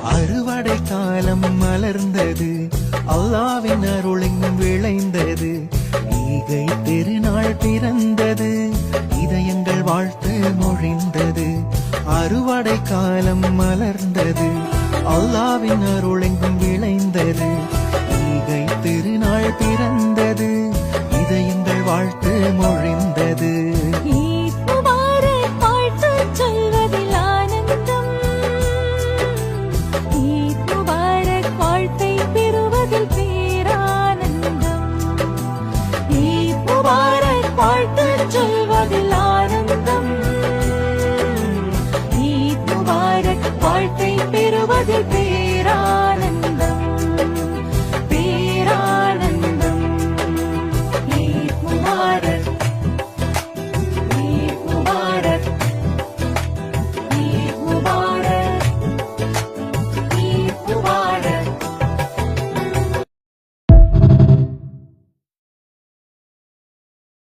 அறுவடை காலம் மலர்ந்தது, அல்லாவின் அருளெங்கும் விளைந்தது. ஈகை திருநாள் பிறந்தது, இதயங்கள் வாழ்த்து மொழிந்தது. அறுவடை காலம் மலர்ந்தது, அல்லாவின் அருளெங்கும் விளைந்தது. ஈகை திருநாள் பிறந்தது, இதயங்கள் வாழ்த்து மொழிந்தது. சொல்வதில் ஆனந்தம், ஈத் முபாரக் வாழ்த்தை பெறுவதில்